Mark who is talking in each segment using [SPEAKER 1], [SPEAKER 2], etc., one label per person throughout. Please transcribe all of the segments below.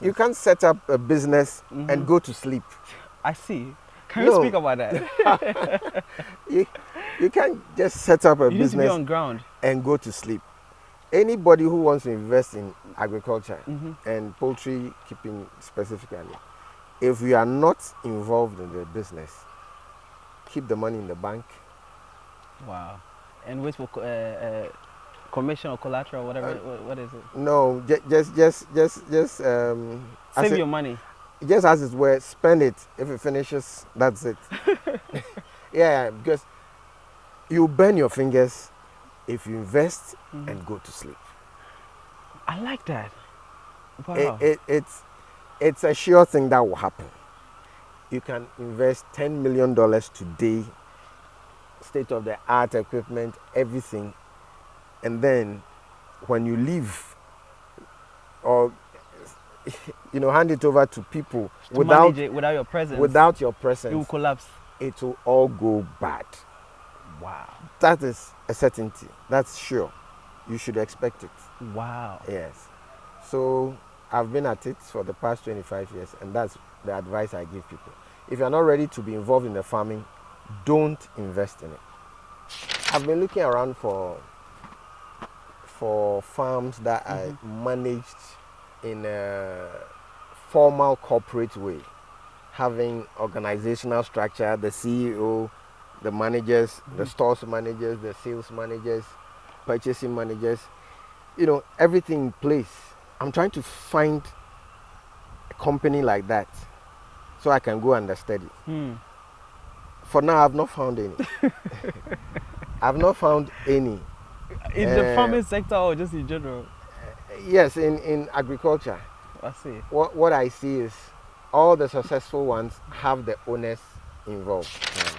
[SPEAKER 1] You can't set up a business and go to sleep.
[SPEAKER 2] I see. Can you speak about that?
[SPEAKER 1] You can't just set up a
[SPEAKER 2] You need to be
[SPEAKER 1] business
[SPEAKER 2] on ground.
[SPEAKER 1] and go to sleep. Anybody who wants to invest in agriculture and poultry keeping specifically, if you are not involved in the business, keep the money in the bank.
[SPEAKER 2] Wow. And wait for commission or collateral, whatever. What is it?
[SPEAKER 1] No, just
[SPEAKER 2] Save your money.
[SPEAKER 1] Just as it were, spend it. If it finishes, that's it. Yeah, because you burn your fingers if you invest and go to sleep.
[SPEAKER 2] I like that. Wow.
[SPEAKER 1] It's a sure thing that will happen. You can invest $10 million today, state-of-the-art equipment, everything, and then when you leave, or hand it over to people
[SPEAKER 2] without your presence.
[SPEAKER 1] Without your presence,
[SPEAKER 2] it will collapse.
[SPEAKER 1] It will all go bad.
[SPEAKER 2] Wow.
[SPEAKER 1] That is a certainty. That's sure. You should expect it.
[SPEAKER 2] Wow.
[SPEAKER 1] Yes. So I've been at it for the past 25 years, and that's the advice I give people. If you're not ready to be involved in the farming, don't invest in it. I've been looking around for farms that are managed in a formal corporate way, having organizational structure, the CEO, the managers, the stores managers, the sales managers, purchasing managers, everything in place. I'm trying to find a company like that so I can go understudy. For now, I've not found any. I've not found any.
[SPEAKER 2] In the farming sector or just in general?
[SPEAKER 1] Yes, in agriculture.
[SPEAKER 2] I see.
[SPEAKER 1] What I see is all the successful ones have the owners involved.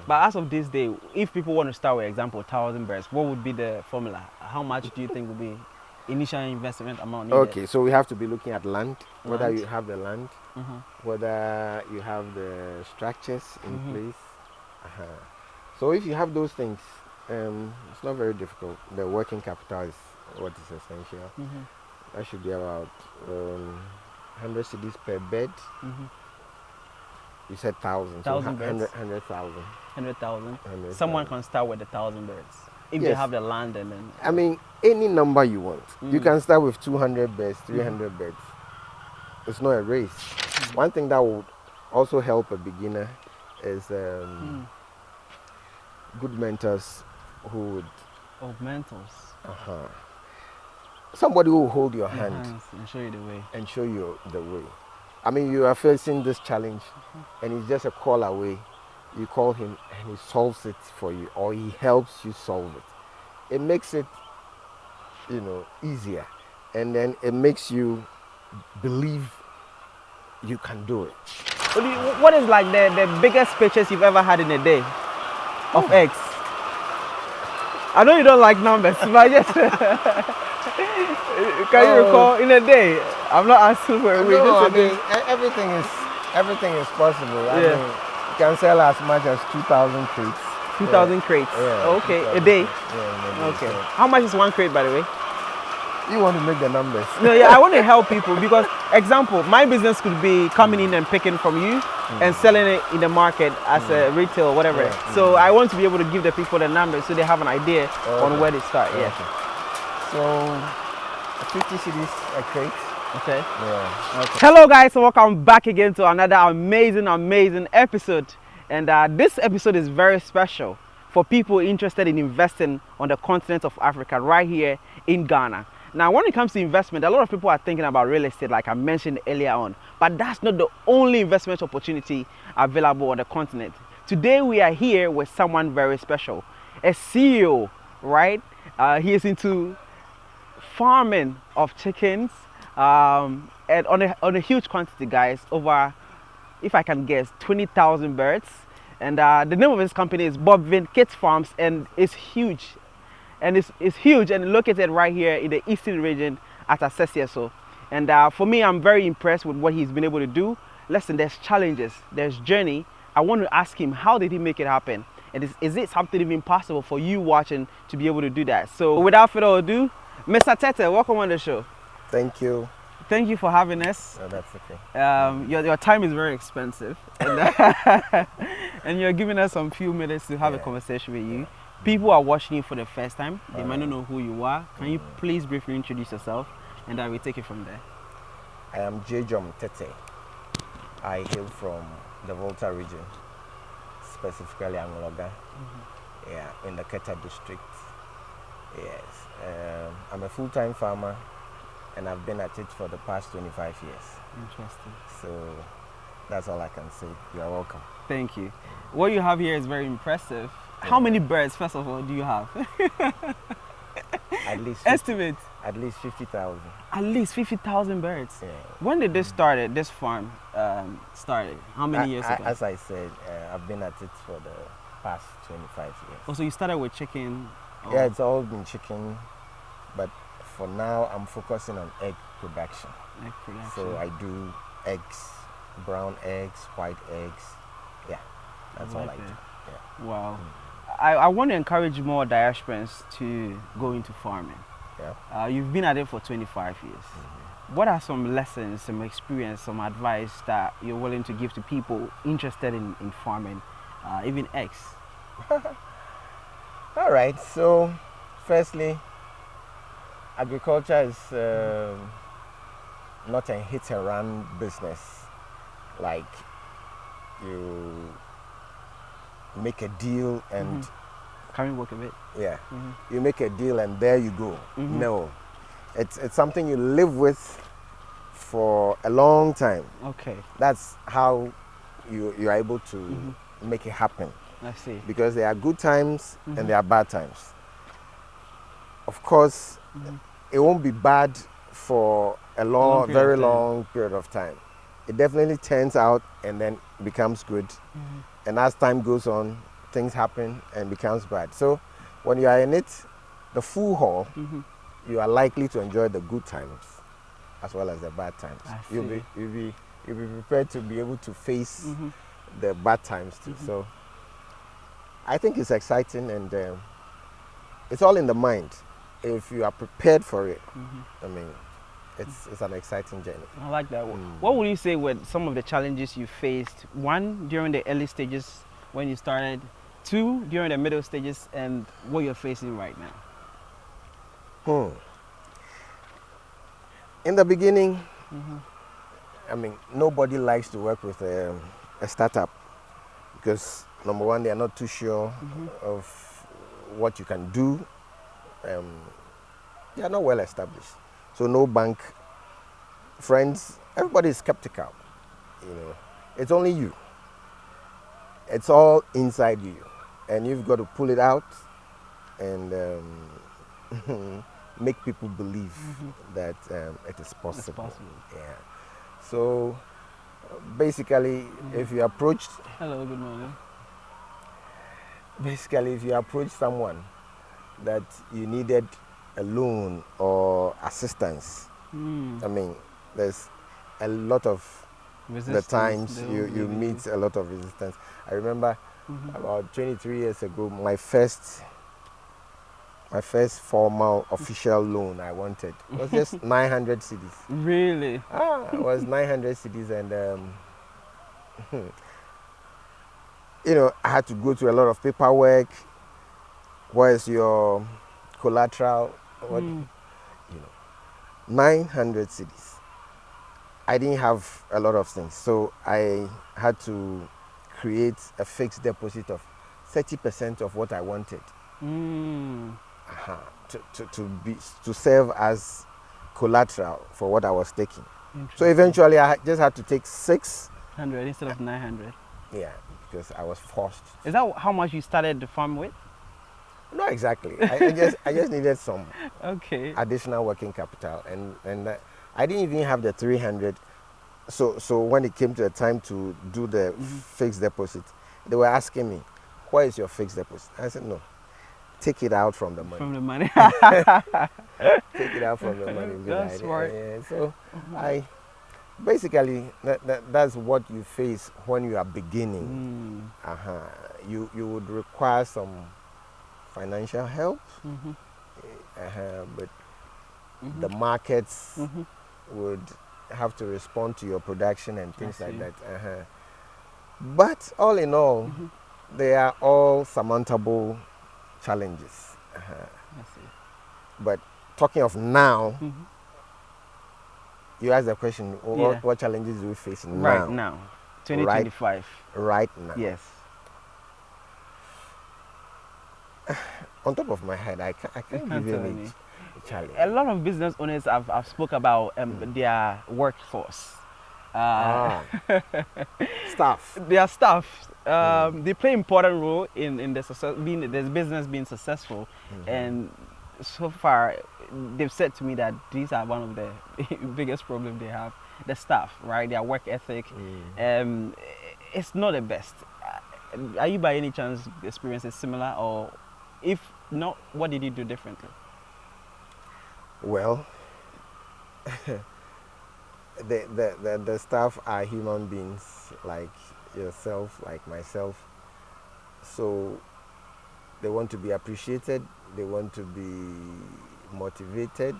[SPEAKER 2] But as of this day, if people want to start with example 1,000 birds, what would be the formula? How much do you think would be initial investment amount needed?
[SPEAKER 1] Okay, so we have to be looking at land, whether you have the land, whether you have the structures in place. So if you have those things, it's not very difficult. The working capital is what is essential. That should be about 100 cedis per bed. You said 1,000.
[SPEAKER 2] 1,000 birds.
[SPEAKER 1] 100,000.
[SPEAKER 2] 100,000. Someone can start with 1,000 birds if they have the land and then.
[SPEAKER 1] I mean, any number you want. You can start with 200 birds, 300 birds. It's not a race. One thing that would also help a beginner is good mentors who would.
[SPEAKER 2] Oh, mentors.
[SPEAKER 1] Somebody who will hold your hand
[SPEAKER 2] and show you the way.
[SPEAKER 1] And show you the way. I mean, you are facing this challenge, and it's just a call away. You call him, and he solves it for you, or he helps you solve it. It makes it, easier, and then it makes you believe you can do it.
[SPEAKER 2] What is like the biggest purchase you've ever had in a day of eggs? I know you don't like numbers, but just can you recall in a day? I'm not asking for a week.
[SPEAKER 1] No, I mean, everything is possible. I mean, you can sell as much as 2,000 crates.
[SPEAKER 2] 2,000 crates.
[SPEAKER 1] Yeah,
[SPEAKER 2] okay, a day.
[SPEAKER 1] Yeah,
[SPEAKER 2] okay. How much is one crate, by the way?
[SPEAKER 1] You want to make the numbers?
[SPEAKER 2] No, yeah, I want to help people because, example, my business could be coming in and picking from you and selling it in the market as a retail or whatever. So I want to be able to give the people the numbers so they have an idea on where they start. Yeah.
[SPEAKER 1] So 50 cedis a crate.
[SPEAKER 2] Okay.
[SPEAKER 1] Yeah. Okay.
[SPEAKER 2] Hello guys, so welcome back again to another amazing episode. And this episode is very special for people interested in investing on the continent of Africa, right here in Ghana. Now, when it comes to investment, a lot of people are thinking about real estate, like I mentioned earlier on, but that's not the only investment opportunity available on the continent. Today, we are here with someone very special, a CEO, right? He is into farming of chickens, and on a huge quantity, guys, over, if I can guess, 20,000 birds. And the name of his company is Bob Vin Kids Farms, and it's huge. And it's huge and located right here in the eastern region at Asesieso. And for me, I'm very impressed with what he's been able to do. Listen, there's challenges, there's journey. I want to ask him, how did he make it happen? And is it something even possible for you watching to be able to do that? So without further ado, Mr. Tete, welcome on the show.
[SPEAKER 1] Thank you.
[SPEAKER 2] thank you for having us.
[SPEAKER 1] No, that's okay.
[SPEAKER 2] Your time is very expensive, and, and you're giving us some few minutes to have a conversation with you. People are watching you for the first time. They might not know who you are. Can you please briefly introduce yourself, and I will take it from there.
[SPEAKER 1] I am Jejom Tete. I hail from the Volta region, specifically Angologa, in the Keta district. Yes, I'm a full-time farmer, and I've been at it for the past 25 years.
[SPEAKER 2] Interesting.
[SPEAKER 1] So that's all I can say. You are welcome.
[SPEAKER 2] Thank you. What you have here is very impressive. How many birds, first of all, do you have?
[SPEAKER 1] At least 50,
[SPEAKER 2] estimate.
[SPEAKER 1] At least 50,000.
[SPEAKER 2] At least 50,000 birds.
[SPEAKER 1] Yeah.
[SPEAKER 2] When did this started? This farm started? How many years ago?
[SPEAKER 1] As I said, I've been at it for the past 25 years.
[SPEAKER 2] Oh, so you started with chicken? Or?
[SPEAKER 1] Yeah, it's all been chicken, but for now I'm focusing on egg production.
[SPEAKER 2] Egg production.
[SPEAKER 1] So I do eggs, brown eggs, white eggs. Yeah, that's all I do. Yeah.
[SPEAKER 2] Wow. I want to encourage more diasporans to go into farming.
[SPEAKER 1] Yeah.
[SPEAKER 2] You've been at it for 25 years. What are some lessons, some experience, some advice that you're willing to give to people interested in farming, even eggs?
[SPEAKER 1] All right. So, firstly, agriculture is not a hit-and-run business. Like you make a deal and
[SPEAKER 2] Can we work a bit?
[SPEAKER 1] Yeah, you make a deal and there you go. No, it's something you live with for a long time.
[SPEAKER 2] Okay.
[SPEAKER 1] That's how you're able to make it happen.
[SPEAKER 2] I see.
[SPEAKER 1] Because there are good times and there are bad times. Of course, it won't be bad for a very long period of time. It definitely turns out and then becomes good. And as time goes on, things happen and becomes bad. So when you are in it, the full haul, you are likely to enjoy the good times as well as the bad times. You'll be prepared to be able to face the bad times too. So I think it's exciting and it's all in the mind. If you are prepared for it, I mean, it's an exciting journey.
[SPEAKER 2] I like that. What would you say were some of the challenges you faced? One, during the early stages when you started. Two, during the middle stages, and what you're facing right now.
[SPEAKER 1] In the beginning, I mean, nobody likes to work with a startup because number one, they are not too sure of what you can do. They are not well established. So no bank, friends, everybody is skeptical. You know, it's only you. It's all inside you, and you've got to pull it out and make people believe that it is possible.
[SPEAKER 2] It's possible.
[SPEAKER 1] Yeah. So basically, if you approach,
[SPEAKER 2] hello, good morning.
[SPEAKER 1] Basically, if you approach someone that you needed a loan or assistance, I mean, there's a lot of the times you meet a lot of resistance. I remember about 23 years ago, my first formal official loan I wanted was just 900 cedis.
[SPEAKER 2] Really?
[SPEAKER 1] It was 900 cedis, and you know, I had to go through a lot of paperwork. Where's your collateral? What, you know, 900 cedis. I didn't have a lot of things, so I had to create a fixed deposit of 30% of what I wanted to serve as collateral for what I was taking. So eventually, I just had to take 600
[SPEAKER 2] instead of 900.
[SPEAKER 1] Yeah, because I was forced.
[SPEAKER 2] Is that how much you started the farm with?
[SPEAKER 1] Not exactly. I just needed some additional working capital, and I didn't even have the 300. So when it came to the time to do the fixed deposit, they were asking me, "Where is your fixed deposit?" I said, "No, take it out from the money."
[SPEAKER 2] From the money.
[SPEAKER 1] Take it out from the money.
[SPEAKER 2] That's smart.
[SPEAKER 1] So I basically that's what you face when you are beginning. You would require some financial help, but the markets would have to respond to your production and things like that. But all in all, they are all surmountable challenges.
[SPEAKER 2] I see.
[SPEAKER 1] But talking of now, you asked the question, what challenges do we face
[SPEAKER 2] Right
[SPEAKER 1] now?
[SPEAKER 2] now, 2025.
[SPEAKER 1] Right now.
[SPEAKER 2] Yes.
[SPEAKER 1] On top of my head, I can't give you any challenge.
[SPEAKER 2] A lot of business owners have spoke about their workforce.
[SPEAKER 1] Staff.
[SPEAKER 2] Their staff. They play important role in the success, this business being successful. And so far, they've said to me that these are one of the biggest problems they have. The staff, right? Their work ethic. It's not the best. Are you by any chance experiencing similar, or if not, what did you do differently?
[SPEAKER 1] Well, the staff are human beings like yourself, like myself. So they want to be appreciated. They want to be motivated.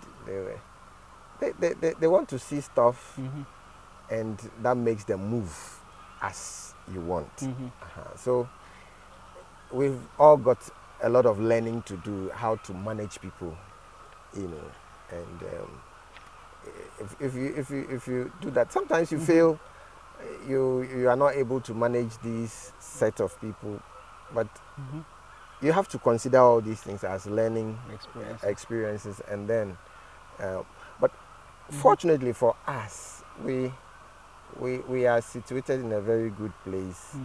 [SPEAKER 1] They want to see stuff, and that makes them move as you want. So we've all got a lot of learning to do, how to manage people, and if you do that, sometimes you feel you are not able to manage these set of people, but you have to consider all these things as learning experiences, and then but fortunately for us, we are situated in a very good place.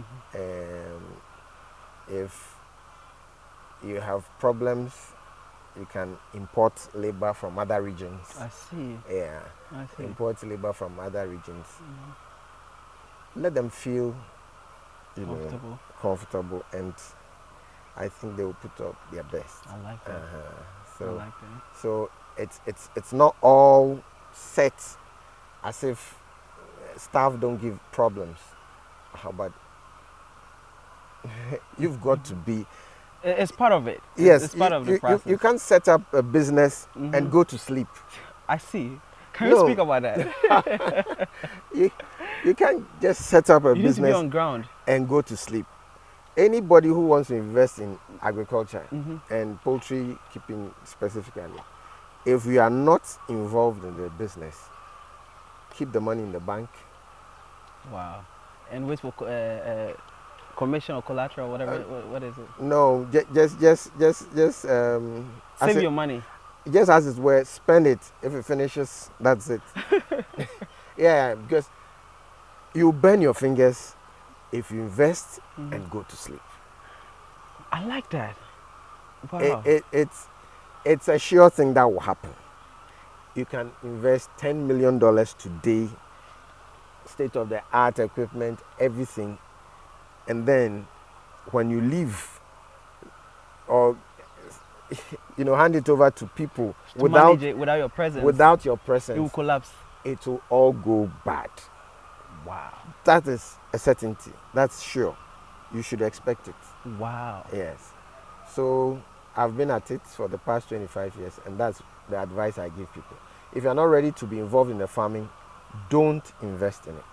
[SPEAKER 1] If you have problems, you can import labor from other regions.
[SPEAKER 2] I see.
[SPEAKER 1] Yeah.
[SPEAKER 2] I see.
[SPEAKER 1] Import labor from other regions. Let them feel, comfortable, and I think they will put up their best.
[SPEAKER 2] I like that.
[SPEAKER 1] So,
[SPEAKER 2] I like that.
[SPEAKER 1] So it's not all set as if staff don't give problems, but you've got to be.
[SPEAKER 2] It's part of it.
[SPEAKER 1] Yes,
[SPEAKER 2] it's part of the process.
[SPEAKER 1] You can't set up a business and go to sleep.
[SPEAKER 2] I see. Can you speak about that?
[SPEAKER 1] You can't just set up a business
[SPEAKER 2] need to be on ground
[SPEAKER 1] and go to sleep. Anybody who wants to invest in agriculture and poultry keeping specifically, if you are not involved in the business, keep the money in the bank.
[SPEAKER 2] Wow. And wait for commission or collateral, whatever. What is it?
[SPEAKER 1] No, just
[SPEAKER 2] save your money.
[SPEAKER 1] Just as it were, spend it. If it finishes, that's it. Yeah, because you burn your fingers if you invest and go to sleep.
[SPEAKER 2] I like that. Wow.
[SPEAKER 1] It's a sure thing that will happen. You can invest $10 million today, state-of-the-art equipment, everything, and when you leave, or hand it over to people
[SPEAKER 2] without your presence,
[SPEAKER 1] it
[SPEAKER 2] will collapse.
[SPEAKER 1] It will all go bad.
[SPEAKER 2] Wow.
[SPEAKER 1] That is a certainty. That's sure. You should expect it.
[SPEAKER 2] Wow.
[SPEAKER 1] Yes. So I've been at it for the past 25 years, and that's the advice I give people. If you're not ready to be involved in the farming, don't invest in it.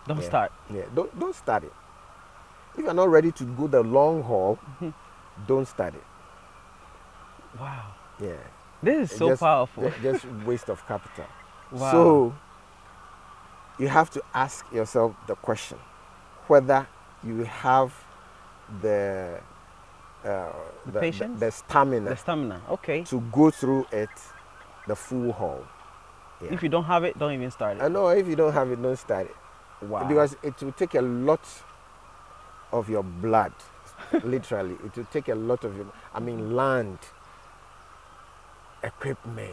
[SPEAKER 2] Don't start.
[SPEAKER 1] Yeah, don't start it. If you're not ready to go the long haul, don't start it.
[SPEAKER 2] Wow.
[SPEAKER 1] Yeah.
[SPEAKER 2] This is so powerful.
[SPEAKER 1] Just waste of capital.
[SPEAKER 2] Wow.
[SPEAKER 1] So you have to ask yourself the question whether you have the
[SPEAKER 2] patience,
[SPEAKER 1] the stamina.
[SPEAKER 2] The stamina. Okay.
[SPEAKER 1] To go through it, the full haul. Yeah.
[SPEAKER 2] If you don't have it, don't even start it.
[SPEAKER 1] No, if you don't have it, don't start it.
[SPEAKER 2] Wow.
[SPEAKER 1] Because it will take a lot of your blood. Literally, it will take a lot of land, equipment,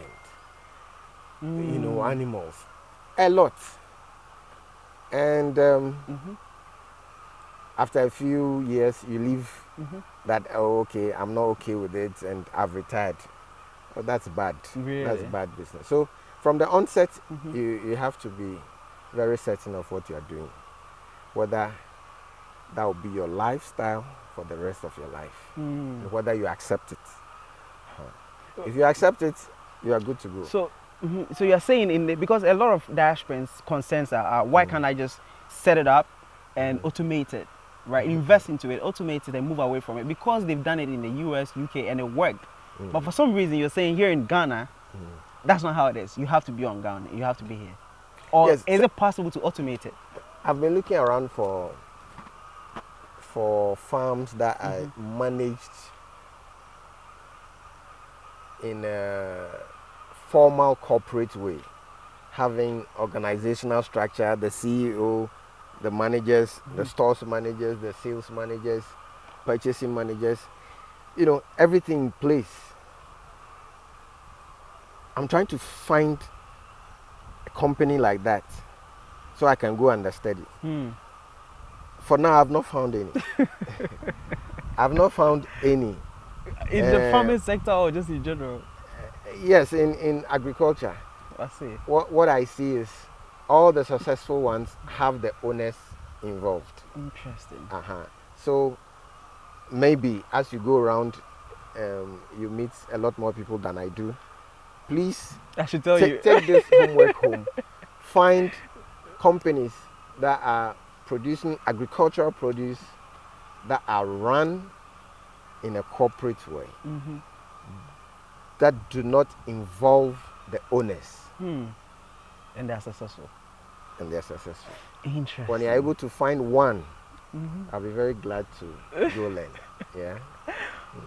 [SPEAKER 1] animals, a lot. And after a few years, you leave that, okay, I'm not okay with it, and I've retired. Oh, that's bad.
[SPEAKER 2] Really?
[SPEAKER 1] That's bad business. So from the onset, you have to be very certain of what you are doing, whether that will be your lifestyle for the rest of your life, and whether you accept it. If you accept it, you are good to go.
[SPEAKER 2] So So you're saying because a lot of diasporans concerns are why can't I just set it up and automate it, right? Invest into it, automate it, and move away from it because they've done it in the US, UK, and it worked. But for some reason, you're saying here in Ghana, that's not how it is. You have to be on Ghana. You have to be here. Or
[SPEAKER 1] Yes,
[SPEAKER 2] is it possible to automate it?
[SPEAKER 1] I've been looking around for farms that are managed in a formal corporate way, having organizational structure, the CEO, the managers, the stores managers, the sales managers, purchasing managers, everything in place. I'm trying to find a company like that so I can go understudy. For now, I've not found any. I've not found any.
[SPEAKER 2] In the farming sector or just in general?
[SPEAKER 1] Yes, in agriculture.
[SPEAKER 2] I see.
[SPEAKER 1] What I see is all the successful ones have the owners involved.
[SPEAKER 2] Interesting.
[SPEAKER 1] So maybe as you go around, you meet a lot more people than I do. Please,
[SPEAKER 2] I should tell you.
[SPEAKER 1] Take this homework home. Find companies that are producing agricultural produce that are run in a corporate way, that do not involve the owners.
[SPEAKER 2] And they're successful. Interesting.
[SPEAKER 1] When you're able to find one, I'll be very glad to go learn. Yeah.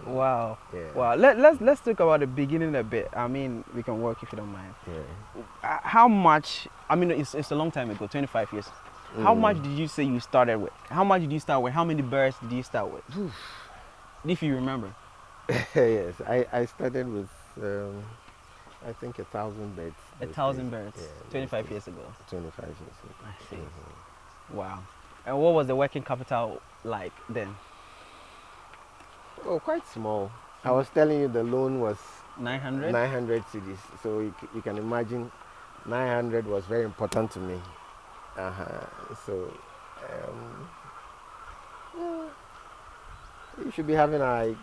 [SPEAKER 2] Wow.
[SPEAKER 1] Yeah.
[SPEAKER 2] Wow. Let's talk about the beginning a bit. I mean, we can work if you don't mind.
[SPEAKER 1] Yeah.
[SPEAKER 2] How much? I mean, it's a long time ago, 25 years. How much did you say you started with? How much did you start with? How many birds did you start with? If you remember.
[SPEAKER 1] Yes, I started with I think 1,000 birds.
[SPEAKER 2] 1,000 birds.
[SPEAKER 1] Yeah,
[SPEAKER 2] 25 years ago.
[SPEAKER 1] 25 years ago.
[SPEAKER 2] I see. Wow. And what was the working capital like then?
[SPEAKER 1] Oh, quite small. I was telling you the loan was
[SPEAKER 2] 900?
[SPEAKER 1] 900 cedis. So you can imagine 900 was very important to me. So you should be having like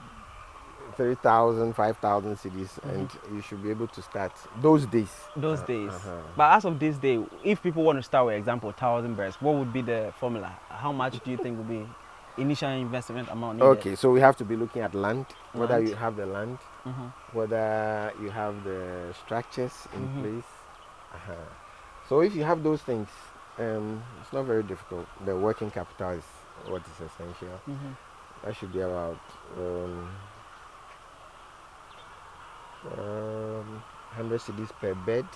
[SPEAKER 1] 3,000, 5,000 cedis, and you should be able to start those days.
[SPEAKER 2] Those days. But as of this day, if people want to start with example 1,000 birds, what would be the formula? How much do you think would be initial investment amount needed?
[SPEAKER 1] Okay, so we have to be looking at land, whether you have the land, whether you have the structures in place. So if you have those things, it's not very difficult. The working capital is what is essential. That should be about 100 cedis per bed.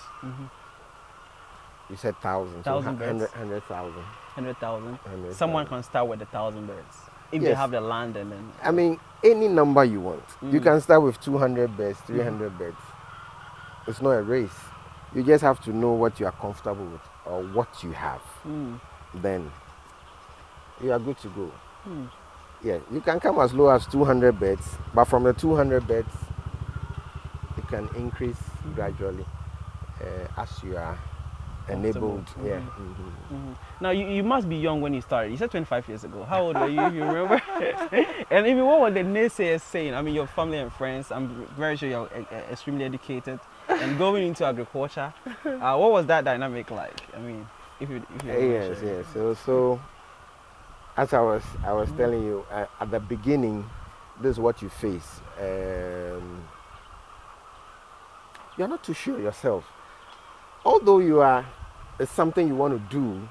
[SPEAKER 1] You said 1,000.
[SPEAKER 2] 1,000 birds.
[SPEAKER 1] 100,000.
[SPEAKER 2] 100,000. Someone can start with 1,000 birds if they
[SPEAKER 1] Yes.
[SPEAKER 2] have the land and then.
[SPEAKER 1] I mean, any number you want. You can start with 200 birds, 300 birds. It's not a race. You just have to know what you are comfortable with or what you have. Then you are good to go. Yeah, you can come as low as 200 birds, but from the 200 birds, you can increase gradually as you are enabled. Yeah.
[SPEAKER 2] Now you must be young when you started. You said 25 years ago. How old were you, if you remember? And even what were the naysayers saying? I mean, your family and friends. I'm very sure you're extremely educated and going into agriculture. What was that dynamic like? I mean, if you
[SPEAKER 1] Yes. So as I was telling you at the beginning, this is what you face. You're not too sure yourself. Although it's something you want to do,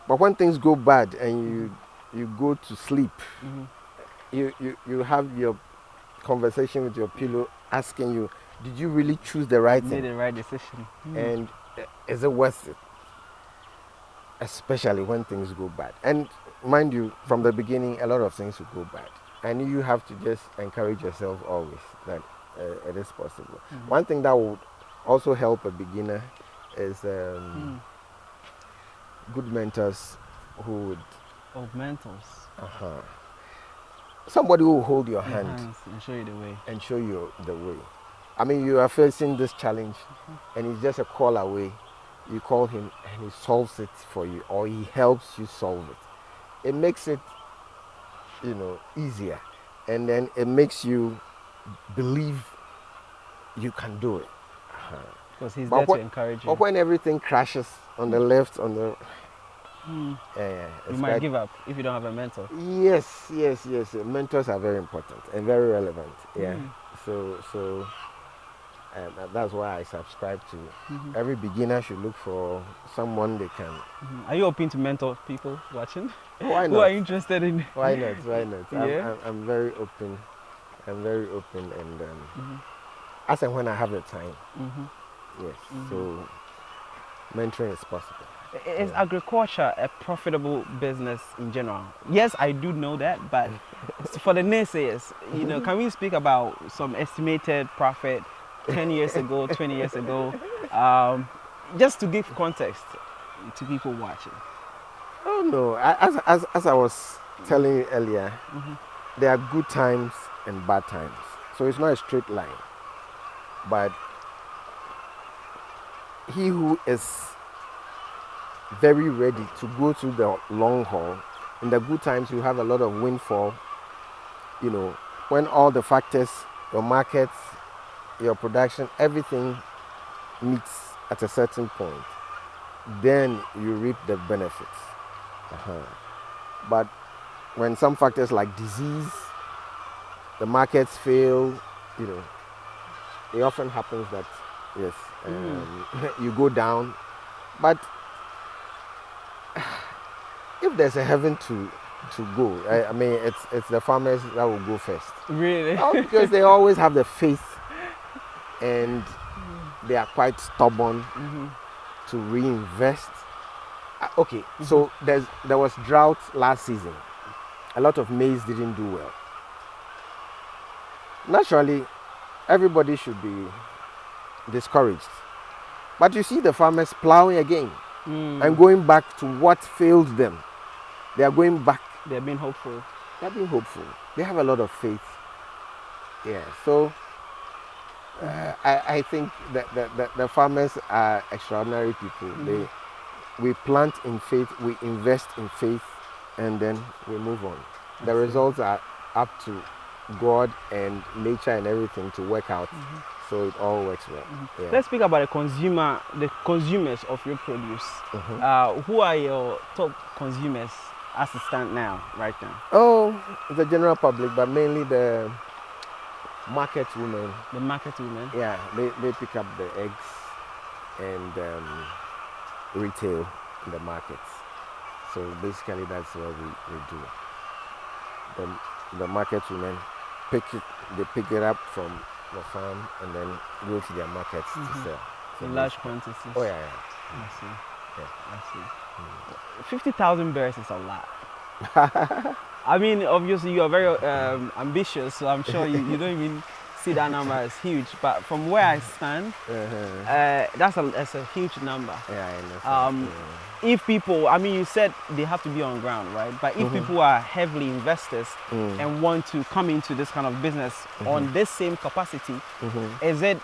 [SPEAKER 1] but when things go bad and you go to sleep, you have your conversation with your pillow asking you, did you really choose the right thing?
[SPEAKER 2] Made the right decision.
[SPEAKER 1] And is it worth it? Especially when things go bad. And mind you, from the beginning, a lot of things will go bad. And you have to just encourage yourself always that it is possible. One thing that would also help a beginner is good mentors who would...
[SPEAKER 2] Oh, mentors.
[SPEAKER 1] Somebody who will hold your hand
[SPEAKER 2] and show you the way.
[SPEAKER 1] and show you the way. I mean, you are facing this challenge and it's just a call away. You call him and he solves it for you, or he helps you solve it. It makes it, easier, and then it makes you believe you can do it.
[SPEAKER 2] course, he's
[SPEAKER 1] But
[SPEAKER 2] there to encourage you.
[SPEAKER 1] But when everything crashes on the left, on the
[SPEAKER 2] You might give up if you don't have a mentor.
[SPEAKER 1] Yes. Mentors are very important and very relevant. Yeah. So that's why I subscribe to. Every beginner should look for someone they can.
[SPEAKER 2] Are you open to mentor people watching?
[SPEAKER 1] Why
[SPEAKER 2] Who
[SPEAKER 1] not?
[SPEAKER 2] are interested in?
[SPEAKER 1] Why not? Why not?
[SPEAKER 2] Yeah.
[SPEAKER 1] I'm very open. I'm very open, and as and when I have the time. Yes. So mentoring is possible.
[SPEAKER 2] Is agriculture a profitable business in general? Yes, I do know that, but for the naysayers, can we speak about some estimated profit 10 years ago, 20 years ago, just to give context to people watching?
[SPEAKER 1] Oh no! As I was telling you earlier, there are good times and bad times. So it's not a straight line. But he who is very ready to go through the long haul, in the good times you have a lot of windfall. When all the factors, your markets, your production, everything meets at a certain point, then you reap the benefits. But when some factors like disease, the markets fail, it often happens that yes, you go down. But if there's a heaven to go, I mean, it's the farmers that will go first.
[SPEAKER 2] Really?
[SPEAKER 1] Because they always have the faith, and they are quite stubborn to reinvest. Okay, so there was drought last season. A lot of maize didn't do well. Naturally, everybody should be discouraged. But you see the farmers plowing again and going back to what failed them. They are going back.
[SPEAKER 2] They're being hopeful.
[SPEAKER 1] They're being hopeful. They have a lot of faith. Yeah, so I think that the farmers are extraordinary people. We plant in faith, we invest in faith, and then we move on. The results are up to God and nature and everything to work out, so it all works well. Yeah.
[SPEAKER 2] Let's speak about the consumers of your produce. Who are your top consumers as it stands now, right now?
[SPEAKER 1] Oh, the general public, but mainly the market women.
[SPEAKER 2] The market women?
[SPEAKER 1] Yeah, they pick up the eggs and retail in the markets. So basically that's what we do. The market women pick it up from the farm and then go to their markets to sell. So
[SPEAKER 2] in large quantities.
[SPEAKER 1] Oh yeah.
[SPEAKER 2] I see.
[SPEAKER 1] Yeah.
[SPEAKER 2] I see. 50,000 bears is a lot. I mean, obviously you are very ambitious, so I'm sure you don't even see that number as huge. But from where I stand, that's a huge number.
[SPEAKER 1] Yeah, I understand.
[SPEAKER 2] If people, I mean, you said they have to be on ground, right? But if people are heavily investors and want to come into this kind of business on this same capacity, is it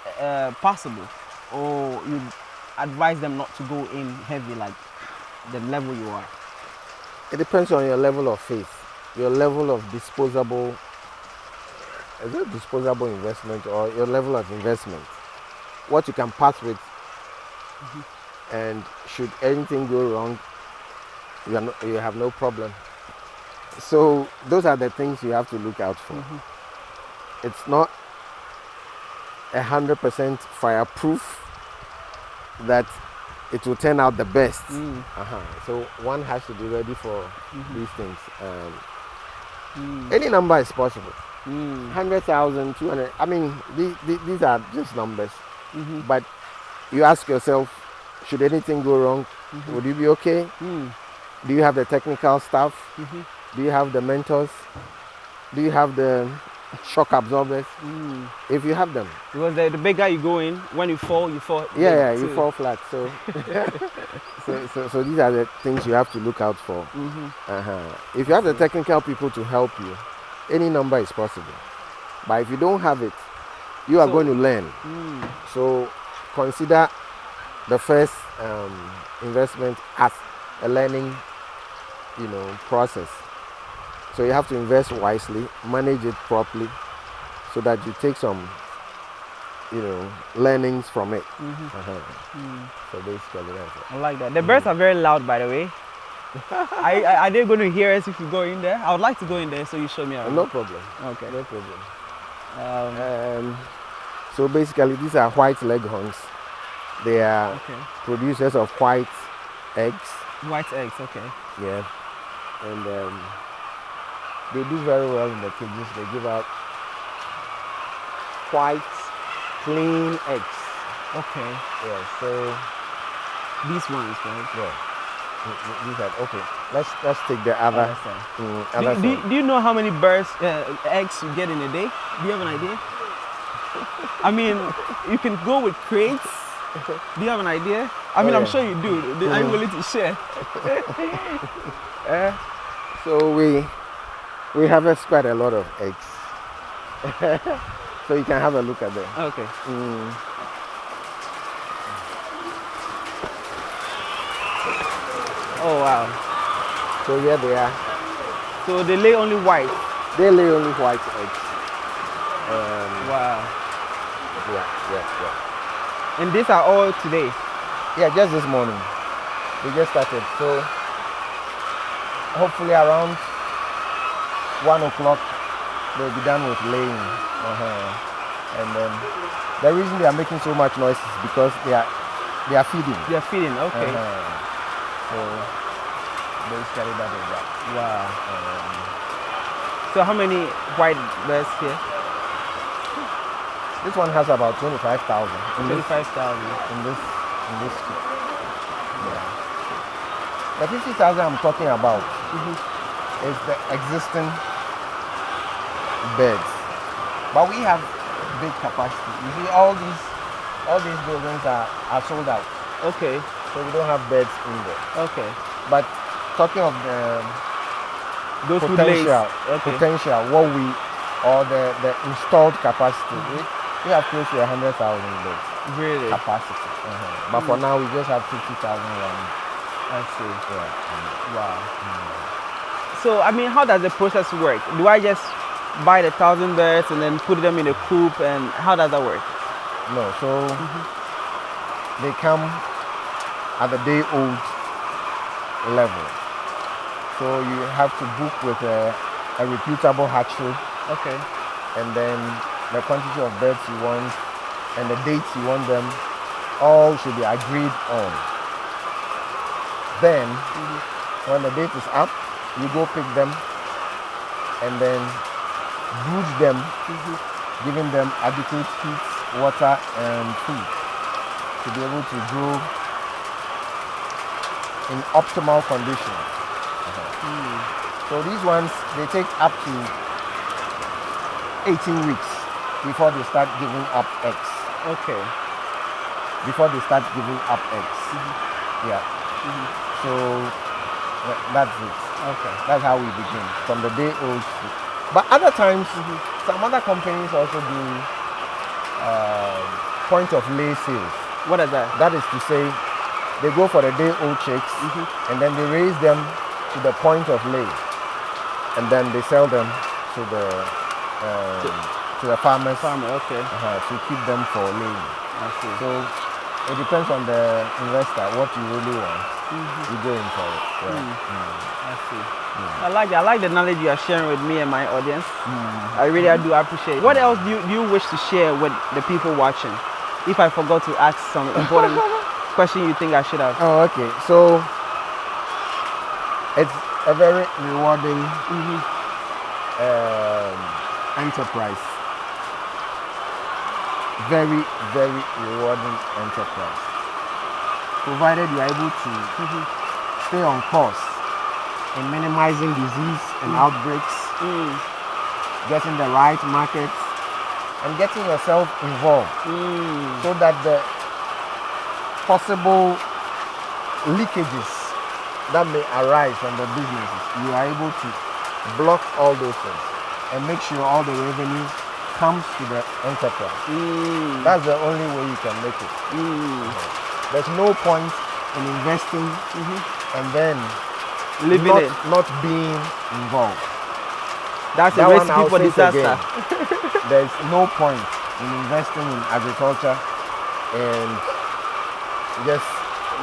[SPEAKER 2] possible? Or you advise them not to go in heavy like the level you are?
[SPEAKER 1] It depends on your level of faith, your level of disposable investment, or your level of investment, what you can part with. And should anything go wrong, you have no problem. So those are the things you have to look out for. It's not 100% fireproof that it will turn out the best. So one has to be ready for these things. Any number is possible. 100,000, 200. I mean, these are just numbers. But you ask yourself, should anything go wrong, would you be okay? Do you have the technical staff? Do you have the mentors? Do you have the shock absorbers? If you have them.
[SPEAKER 2] Because the bigger you go in, when you fall.
[SPEAKER 1] Yeah, you fall flat. So, so these are the things you have to look out for. If you have the technical people to help you, any number is possible. But if you don't have it, you are going to learn. So consider the first investment as a learning, process. So you have to invest wisely, manage it properly, so that you take some learnings from it.
[SPEAKER 2] Mm-hmm.
[SPEAKER 1] So basically that's it.
[SPEAKER 2] I like that. The birds are very loud, by the way. Are they going to hear us if you go in there? I would like to go in there, so you show me around.
[SPEAKER 1] No problem.
[SPEAKER 2] Okay.
[SPEAKER 1] No problem. So basically, these are white leghorns. They are producers of white eggs.
[SPEAKER 2] White eggs, okay.
[SPEAKER 1] Yeah. And they do very well in the cages. They give out white, clean eggs.
[SPEAKER 2] Okay.
[SPEAKER 1] Yeah. So
[SPEAKER 2] these ones, right?
[SPEAKER 1] Yeah. These are okay. Let's take the other.
[SPEAKER 2] Do you know how many birds eggs you get in a day? Do you have an idea? I mean, you can go with crates. Do you have an idea? I mean, I'm sure you do. Are you willing to share?
[SPEAKER 1] So we harvest quite a lot of eggs. So you can have a look at them.
[SPEAKER 2] Okay. Oh wow.
[SPEAKER 1] So here they are.
[SPEAKER 2] So they lay only white?
[SPEAKER 1] They lay only white eggs.
[SPEAKER 2] Wow.
[SPEAKER 1] Yeah.
[SPEAKER 2] And these are all today?
[SPEAKER 1] Yeah, just this morning. We just started. So hopefully around 1 o'clock they'll be done with laying. And then the reason they are making so much noise is because they are feeding.
[SPEAKER 2] They are feeding, okay.
[SPEAKER 1] So basically that is that.
[SPEAKER 2] Wow. So how many white birds here?
[SPEAKER 1] This one has about 25,000.
[SPEAKER 2] 25,000
[SPEAKER 1] in this kit. Yeah. The 50,000 I'm talking about is the existing beds, but we have big capacity. You see, all these buildings are sold out.
[SPEAKER 2] Okay.
[SPEAKER 1] So we don't have beds in there.
[SPEAKER 2] Okay.
[SPEAKER 1] But talking of the
[SPEAKER 2] those
[SPEAKER 1] potential, the installed capacity, we have close to 100,000 beds.
[SPEAKER 2] Really?
[SPEAKER 1] Capacity. But for now, we just have 50,000 running.
[SPEAKER 2] I see.
[SPEAKER 1] Yeah.
[SPEAKER 2] Wow. So, I mean, how does the process work? Do I just buy the 1,000 birds and then put them in a coop, and how does that work?
[SPEAKER 1] No, so they come at the day-old level. So you have to book with a reputable hatchery.
[SPEAKER 2] Okay.
[SPEAKER 1] And then the quantity of birds you want and the dates you want them, all should be agreed on. Then, when the date is up, you go pick them and then brood them, giving them adequate heat, water, and food to be able to grow in optimal conditions. So these ones, they take up to 18 weeks before they start giving up eggs.
[SPEAKER 2] Okay.
[SPEAKER 1] Before they start giving up eggs. Yeah. So that's it.
[SPEAKER 2] Okay.
[SPEAKER 1] That's how we begin, from the day old. But other times, some other companies also do point of lay sales.
[SPEAKER 2] What is that?
[SPEAKER 1] That is to say, they go for the day old chicks and then they raise them to the point of lay, and then they sell them to the farmers.
[SPEAKER 2] Okay.
[SPEAKER 1] To keep them for laying.
[SPEAKER 2] I see.
[SPEAKER 1] So it depends on the investor what you really want. You go in for it.
[SPEAKER 2] I see. I like the knowledge you are sharing with me and my audience. I do appreciate it. What else do you wish to share with the people watching? If I forgot to ask some important question you think I should have.
[SPEAKER 1] Oh, okay. So it's a very rewarding enterprise. Very, very rewarding enterprise. Provided you are able to stay on course in minimizing disease and outbreaks, getting the right markets, and getting yourself involved so that the possible leakages that may arise from the businesses, you are able to block all those things and make sure all the revenue comes to the enterprise. That's the only way you can make it. There's no point in investing and then not being involved.
[SPEAKER 2] That's a recipe for disaster.
[SPEAKER 1] There's no point in investing in agriculture and just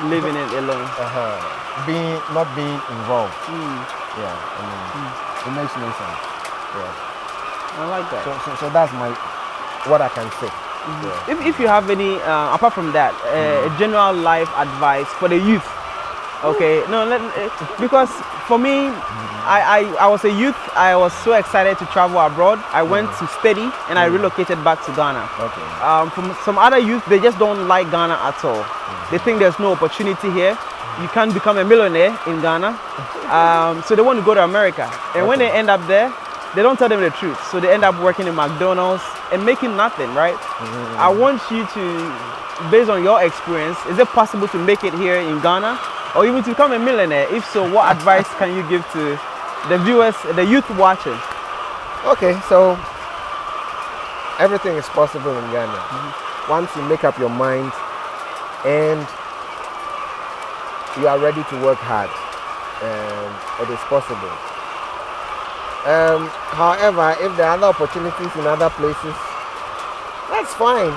[SPEAKER 2] Leaving it alone.
[SPEAKER 1] not being involved.
[SPEAKER 2] Mm.
[SPEAKER 1] Yeah, I mean, it makes no sense. Yeah.
[SPEAKER 2] I like that.
[SPEAKER 1] So that's what I can say.
[SPEAKER 2] If you have any, apart from that, a general life advice for the youth. Okay, no, because for me, I was a youth. I was so excited to travel abroad. I went to study and I relocated back to Ghana.
[SPEAKER 1] Okay.
[SPEAKER 2] From some other youth, they just don't like Ghana at all. They think there's no opportunity here. You can't become a millionaire in Ghana. So they want to go to America. And when they end up there, they don't tell them the truth. So they end up working in McDonald's and making nothing, right? I want you to, based on your experience, is it possible to make it here in Ghana? Or even to become a millionaire? If so, what advice can you give to the viewers, the youth watching?
[SPEAKER 1] Okay, so everything is possible in Ghana. Once you make up your mind and you are ready to work hard, it is possible. However, if there are other opportunities in other places, that's fine.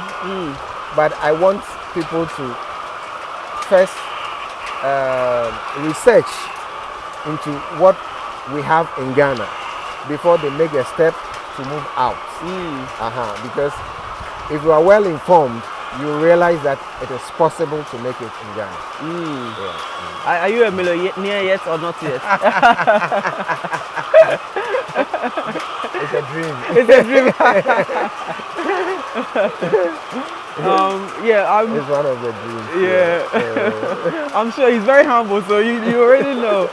[SPEAKER 1] But I want people to first research into what we have in Ghana before they make a step to move out. Because if you are well informed, you realize that it is possible to make it in Ghana.
[SPEAKER 2] Are you a millionaire yet or not yet?
[SPEAKER 1] It's a dream.
[SPEAKER 2] It's a dream.
[SPEAKER 1] It's one of the dreams.
[SPEAKER 2] Yeah. I'm sure he's very humble, so you already know.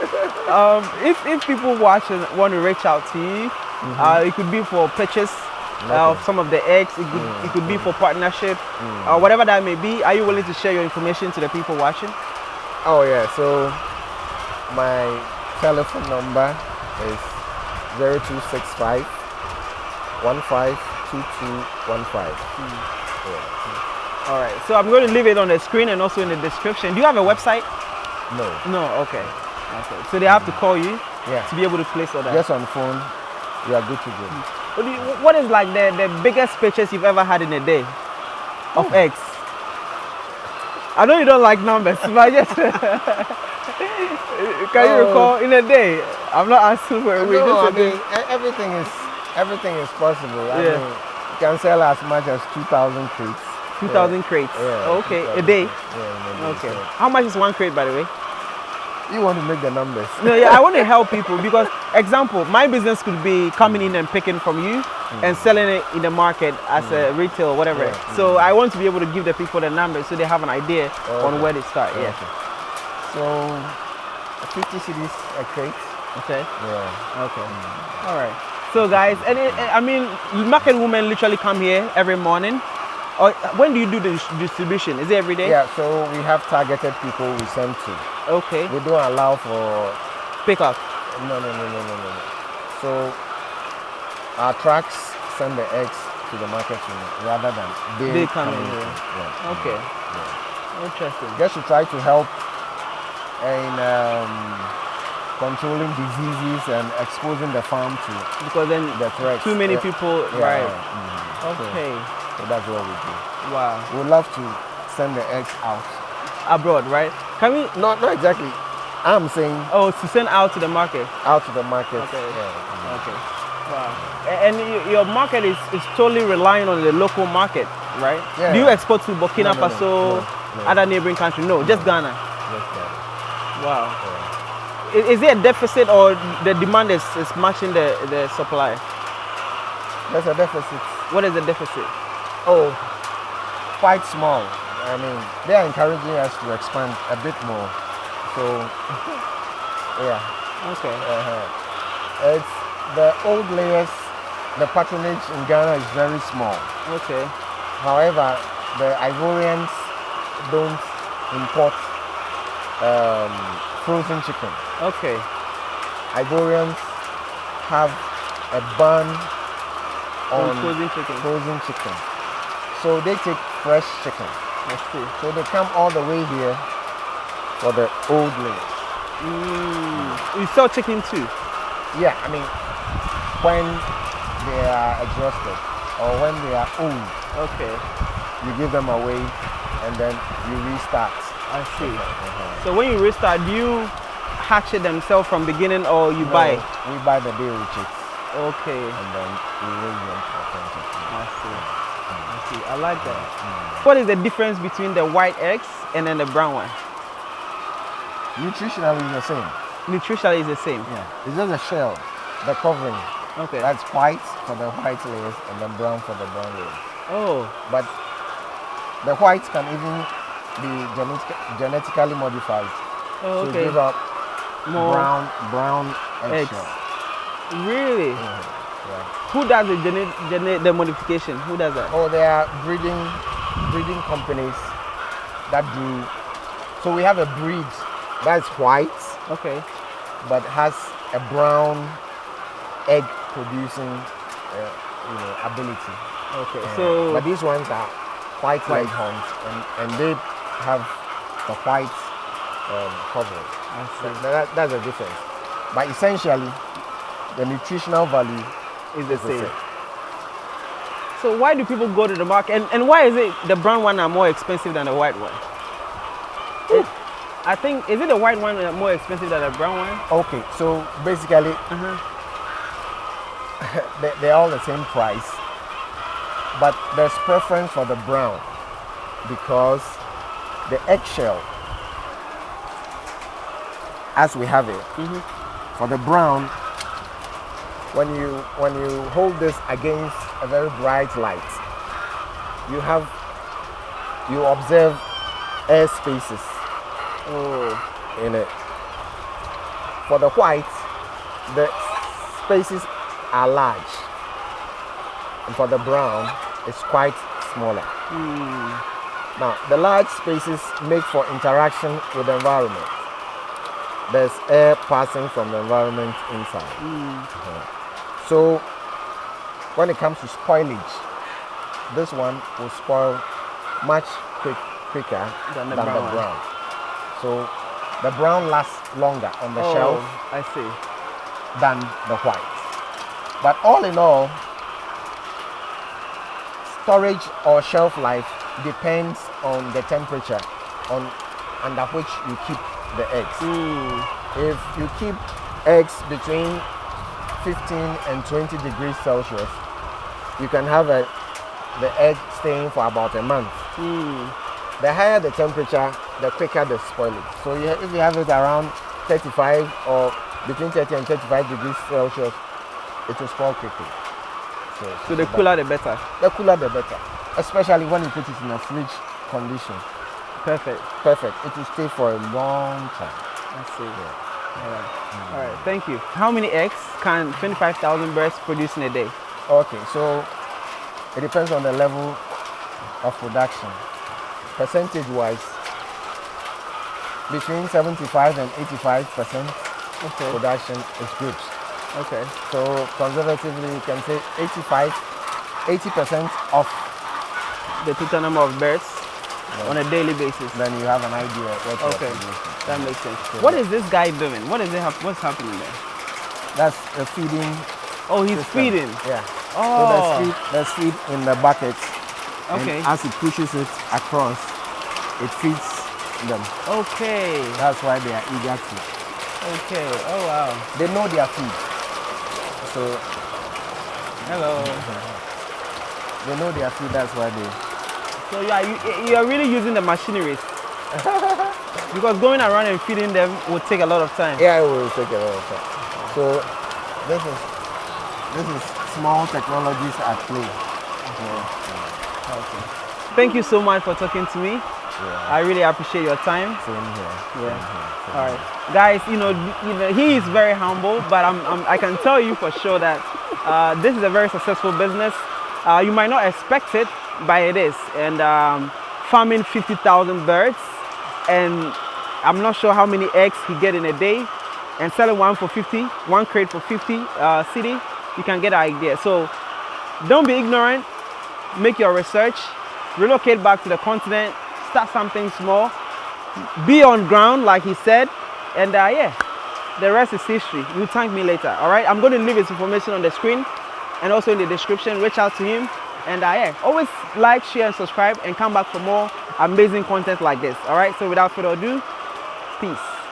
[SPEAKER 2] If people watching want to reach out to you, it could be for purchase of some of the eggs. It could be for partnership, or whatever that may be. Are you willing to share your information to the people watching?
[SPEAKER 1] Oh yeah. So my telephone number is 0265 152215.
[SPEAKER 2] All right, so I'm going to leave it on the screen and also in the description. Do you have a website?
[SPEAKER 1] No.
[SPEAKER 2] No, okay. So they have to call you
[SPEAKER 1] Yeah.
[SPEAKER 2] to be able to place orders.
[SPEAKER 1] Just on phone, you are good to go.
[SPEAKER 2] What is like the biggest purchase you've ever had in a day of eggs? I know you don't like numbers, but I just can you recall in a day? I'm not asking for a week.
[SPEAKER 1] No, I mean everything is possible. I mean, you can sell as much as 2,000 crates.
[SPEAKER 2] 2,000 crates.
[SPEAKER 1] Yeah,
[SPEAKER 2] Okay, a day.
[SPEAKER 1] Yeah,
[SPEAKER 2] Okay.
[SPEAKER 1] So.
[SPEAKER 2] How much is one crate, by the way?
[SPEAKER 1] You want to make the numbers?
[SPEAKER 2] No, yeah, I want to help people because, example, my business could be coming in and picking from you and selling it in the market as a retail, whatever.
[SPEAKER 1] Yeah.
[SPEAKER 2] So I want to be able to give the people the numbers so they have an idea on where they start. Yeah.
[SPEAKER 1] So 50 cedis a crate.
[SPEAKER 2] Okay.
[SPEAKER 1] Yeah.
[SPEAKER 2] Okay. All right. So guys, and I mean, market women literally come here every morning. Or when do you do the distribution? Is it every day?
[SPEAKER 1] Yeah. So we have targeted people we send to.
[SPEAKER 2] Okay.
[SPEAKER 1] We don't allow for
[SPEAKER 2] Pick up.
[SPEAKER 1] No. So our trucks send the eggs to the market rather than
[SPEAKER 2] they come in here.
[SPEAKER 1] Yeah.
[SPEAKER 2] Okay.
[SPEAKER 1] Yeah.
[SPEAKER 2] Interesting.
[SPEAKER 1] Just to try to help in controlling diseases and exposing the farm to
[SPEAKER 2] Because then
[SPEAKER 1] the threats.
[SPEAKER 2] too many people.
[SPEAKER 1] Yeah.
[SPEAKER 2] Right.
[SPEAKER 1] Mm-hmm.
[SPEAKER 2] Okay.
[SPEAKER 1] So that's what we do.
[SPEAKER 2] Wow.
[SPEAKER 1] We would love to send the eggs out.
[SPEAKER 2] Abroad, right? Can we?
[SPEAKER 1] Not exactly. I'm saying
[SPEAKER 2] Oh, to send out to the market.
[SPEAKER 1] out to the market.
[SPEAKER 2] Okay.
[SPEAKER 1] Yeah.
[SPEAKER 2] Okay. Wow. And your market is totally relying on the local market, right?
[SPEAKER 1] Yeah.
[SPEAKER 2] Do you export to Burkina
[SPEAKER 1] No.
[SPEAKER 2] Faso, other neighboring countries? No, just Ghana.
[SPEAKER 1] Just that.
[SPEAKER 2] Wow.
[SPEAKER 1] Yeah.
[SPEAKER 2] Is there a deficit or the demand is matching the supply?
[SPEAKER 1] There's a deficit.
[SPEAKER 2] What is the deficit?
[SPEAKER 1] Oh, quite small. I mean, they are encouraging us to expand a bit more. So, yeah.
[SPEAKER 2] Okay.
[SPEAKER 1] It's the old layers. The patronage in Ghana is very small.
[SPEAKER 2] Okay.
[SPEAKER 1] However, the Ivorians don't import frozen chicken.
[SPEAKER 2] Okay.
[SPEAKER 1] Ivorians have a ban on
[SPEAKER 2] frozen chicken.
[SPEAKER 1] So they take fresh chicken.
[SPEAKER 2] I see.
[SPEAKER 1] So they come all the way here for the old layers.
[SPEAKER 2] You sell chicken too?
[SPEAKER 1] Yeah, I mean, when they are exhausted. or when they are old,
[SPEAKER 2] Okay.
[SPEAKER 1] you give them away and then you restart.
[SPEAKER 2] I see. So when you restart, do you hatch it themselves from beginning or you buy?
[SPEAKER 1] We buy the dairy chicks
[SPEAKER 2] Okay.
[SPEAKER 1] and then we raise them for 20.
[SPEAKER 2] I see. I see. I like that. What is the difference between the white eggs and then the brown one?
[SPEAKER 1] Nutritionally it's the same.
[SPEAKER 2] Nutritionally is the same.
[SPEAKER 1] Yeah. It's just a shell, the covering.
[SPEAKER 2] Okay.
[SPEAKER 1] That's white for the white layers and then brown for the brown layers.
[SPEAKER 2] Oh.
[SPEAKER 1] But the whites can even be genetically modified.
[SPEAKER 2] Oh,
[SPEAKER 1] to
[SPEAKER 2] okay.
[SPEAKER 1] give up
[SPEAKER 2] More
[SPEAKER 1] brown
[SPEAKER 2] eggs.
[SPEAKER 1] eggshell.
[SPEAKER 2] Really?
[SPEAKER 1] Yeah.
[SPEAKER 2] Who does the modification? Who does that?
[SPEAKER 1] Oh, there are breeding companies that do. So we have a breed that's white,
[SPEAKER 2] Okay.
[SPEAKER 1] but has a brown egg producing, ability.
[SPEAKER 2] Okay. So
[SPEAKER 1] but these ones are white leghorns, and they have the white covering.
[SPEAKER 2] I see.
[SPEAKER 1] That's the difference. But essentially, the nutritional value
[SPEAKER 2] Is the same. So why do people go to the market, and why is it the brown one are more expensive than the white one? I think, is it the white one more expensive than the brown one?
[SPEAKER 1] Okay, so basically they're all the same price, but there's preference for the brown because the eggshell, as we have it, for the brown, when you hold this against a very bright light, you observe air spaces in it. For the white, the spaces are large, and for the brown, it's quite smaller. Now, the large spaces make for interaction with the environment. There's air passing from the environment inside. So, when it comes to spoilage, this one will spoil much quicker than the brown. So, the brown lasts longer on the shelf
[SPEAKER 2] I see.
[SPEAKER 1] than the white. But all in all, storage or shelf life depends on the temperature under which you keep the eggs. If you keep eggs between 15 and 20 degrees Celsius, you can have the egg staying for about a month. The higher the temperature, the quicker the spoilage. So if you have it around 35 or between 30 and 35 degrees Celsius, it will spoil quickly.
[SPEAKER 2] So the cooler the better.
[SPEAKER 1] The cooler the better, especially when you put it in a fridge condition.
[SPEAKER 2] Perfect.
[SPEAKER 1] It will stay for a long time.
[SPEAKER 2] I see. All right. Thank you. How many eggs can 25,000 birds produce in a day?
[SPEAKER 1] Okay, so it depends on the level of production. Percentage-wise, between 75 and 85% production is good.
[SPEAKER 2] Okay.
[SPEAKER 1] So conservatively, you can say 80% of
[SPEAKER 2] the total number of birds on a daily basis.
[SPEAKER 1] Then you have an idea of what
[SPEAKER 2] Okay, that makes sense. What is this guy doing? What's happening there?
[SPEAKER 1] That's a feeding.
[SPEAKER 2] Oh, he's
[SPEAKER 1] system.
[SPEAKER 2] feeding.
[SPEAKER 1] Yeah.
[SPEAKER 2] Oh.
[SPEAKER 1] So there's feed in the bucket.
[SPEAKER 2] Okay.
[SPEAKER 1] And as it pushes it across, it feeds them.
[SPEAKER 2] Okay.
[SPEAKER 1] That's why they are eager to.
[SPEAKER 2] Okay. Oh wow.
[SPEAKER 1] They know their food. So.
[SPEAKER 2] Hello.
[SPEAKER 1] They know their food. That's why they.
[SPEAKER 2] So you are really using the machineries. Because going around and feeding them would take a lot of time.
[SPEAKER 1] Yeah, it will take a lot of time. So this is small technologies at play.
[SPEAKER 2] Okay. Thank you so much for talking to me.
[SPEAKER 1] Yeah.
[SPEAKER 2] I really appreciate your time.
[SPEAKER 1] Same here.
[SPEAKER 2] Yeah. All right, guys. You know, he is very humble, but I can tell you for sure that this is a very successful business. You might not expect it, but it is. And farming 50,000 birds, and I'm not sure how many eggs he get in a day, and selling one crate for 50 cedi, you can get an idea. So don't be ignorant. Make your research. Relocate back to the continent. Start something small. Be on ground, like he said, and yeah, the rest is history. You'll thank me later. All right. I'm going to leave his information on the screen and also in the description. Reach out to him And yeah, always like, share, and subscribe, and come back for more amazing content like this. All right, so without further ado, peace.